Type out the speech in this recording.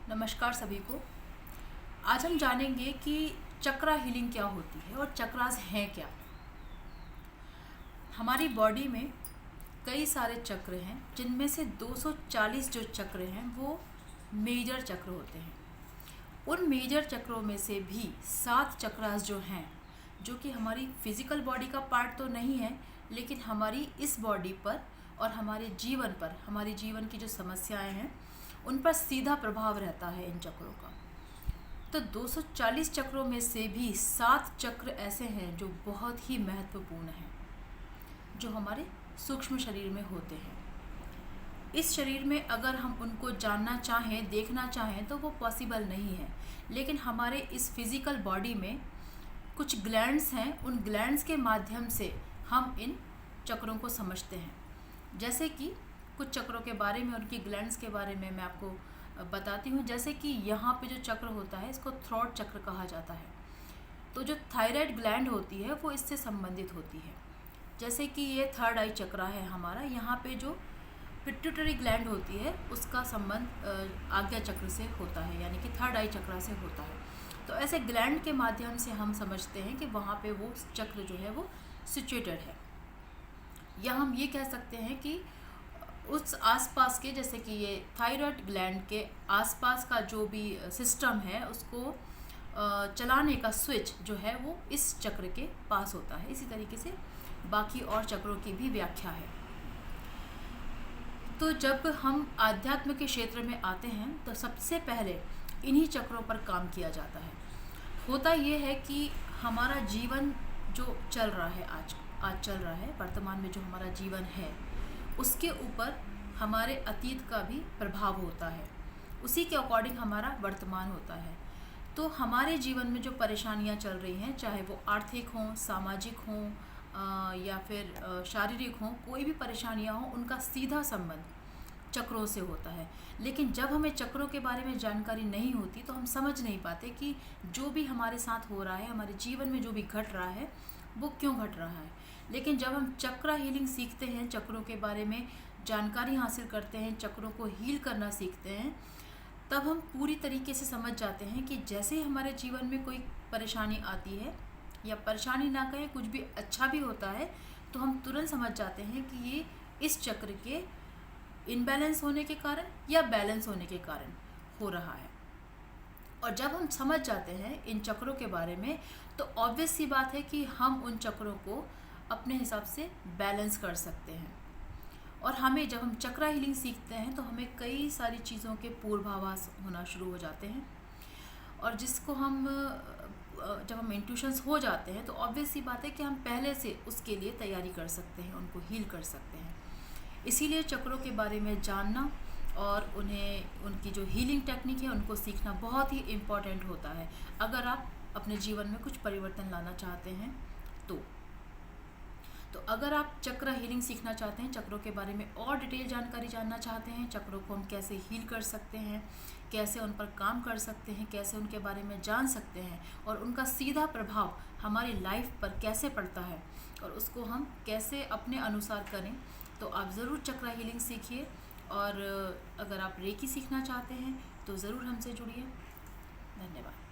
नमस्कार सभी को। आज हम जानेंगे कि चक्रा हीलिंग क्या होती है और चक्रास हैं क्या। हमारी बॉडी में कई सारे चक्र हैं, जिनमें से 240 जो चक्र हैं वो मेजर चक्र होते हैं। उन मेजर चक्रों में से भी 7 चक्रास जो हैं, जो कि हमारी फिजिकल बॉडी का पार्ट तो नहीं है, लेकिन हमारी इस बॉडी पर और हमारे जीवन पर, हमारी जीवन की जो समस्याएं हैं उन पर सीधा प्रभाव रहता है इन चक्रों का। तो 240 चक्रों में से भी 7 चक्र ऐसे हैं जो बहुत ही महत्वपूर्ण हैं, जो हमारे सूक्ष्म शरीर में होते हैं। इस शरीर में अगर हम उनको जानना चाहें, देखना चाहें तो वो पॉसिबल नहीं है, लेकिन हमारे इस फिज़िकल बॉडी में कुछ ग्लैंड्स हैं। उन ग्लैंड्स के माध्यम से हम इन चक्रों को समझते हैं। जैसे कि कुछ चक्रों के बारे में, उनकी ग्लैंड्स के बारे में मैं आपको बताती हूँ। जैसे कि यहाँ पे जो चक्र होता है इसको थ्रोट चक्र कहा जाता है। तो जो थायराइड ग्लैंड होती है वो इससे संबंधित होती है। जैसे कि ये थर्ड आई चक्र है हमारा, यहाँ पे जो पिट्यूटरी ग्लैंड होती है उसका संबंध आज्ञा चक्र से होता है, यानी कि थर्ड आई चक्र से होता है। तो ऐसे ग्लैंड के माध्यम से हम समझते हैं कि वहाँ पे वो चक्र जो है वो सिचुएटेड है। या हम ये कह सकते हैं कि उस आसपास के, जैसे कि ये थायराइड ग्लैंड के आसपास का जो भी सिस्टम है उसको चलाने का स्विच जो है वो इस चक्र के पास होता है। इसी तरीके से बाकी और चक्रों की भी व्याख्या है। तो जब हम आध्यात्म के क्षेत्र में आते हैं तो सबसे पहले इन्हीं चक्रों पर काम किया जाता है। होता ये है कि हमारा जीवन जो चल रहा है, आज चल रहा है, वर्तमान में जो हमारा जीवन है उसके ऊपर हमारे अतीत का भी प्रभाव होता है। उसी के अकॉर्डिंग हमारा वर्तमान होता है। तो हमारे जीवन में जो परेशानियां चल रही हैं, चाहे वो आर्थिक हों, सामाजिक हों या फिर शारीरिक हों, कोई भी परेशानियां हों, उनका सीधा संबंध चक्रों से होता है। लेकिन जब हमें चक्रों के बारे में जानकारी नहीं होती तो हम समझ नहीं पाते कि जो भी हमारे साथ हो रहा है, हमारे जीवन में जो भी घट रहा है वो क्यों घट रहा है। लेकिन जब हम चक्र हीलिंग सीखते हैं, चक्रों के बारे में जानकारी हासिल करते हैं, चक्रों को हील करना सीखते हैं, तब हम पूरी तरीके से समझ जाते हैं कि जैसे ही हमारे जीवन में कोई परेशानी आती है, या परेशानी ना कहें, कुछ भी अच्छा भी होता है, तो हम तुरंत समझ जाते हैं कि ये इस चक्र के इनबैलेंस होने के कारण या बैलेंस होने के कारण हो रहा है। और जब हम समझ जाते हैं इन चक्रों के बारे में, तो ऑब्वियस सी बात है कि हम उन चक्रों को अपने हिसाब से बैलेंस कर सकते हैं। और हमें, जब हम चक्र हीलिंग सीखते हैं तो हमें कई सारी चीज़ों के पूर्वाभास होना शुरू हो जाते हैं। और जिसको हम जब हम इंट्यूशंस हो जाते हैं तो ऑब्वियस सी बात है कि हम पहले से उसके लिए तैयारी कर सकते हैं, उनको हील कर सकते हैं। इसीलिए चक्रों के बारे में जानना और उन्हें, उनकी जो हीलिंग टेक्निक है उनको सीखना बहुत ही इम्पॉर्टेंट होता है, अगर आप अपने जीवन में कुछ परिवर्तन लाना चाहते हैं तो अगर आप चक्र हीलिंग सीखना चाहते हैं, चक्रों के बारे में और डिटेल जानकारी जानना चाहते हैं, चक्रों को हम कैसे हील कर सकते हैं, कैसे उन पर काम कर सकते हैं, कैसे उनके बारे में जान सकते हैं और उनका सीधा प्रभाव हमारी लाइफ पर कैसे पड़ता है और उसको हम कैसे अपने अनुसार करें, तो आप ज़रूर चक्र हीलिंग सीखिए। और अगर आप रेकी सीखना चाहते हैं तो ज़रूर हमसे जुड़िए। धन्यवाद।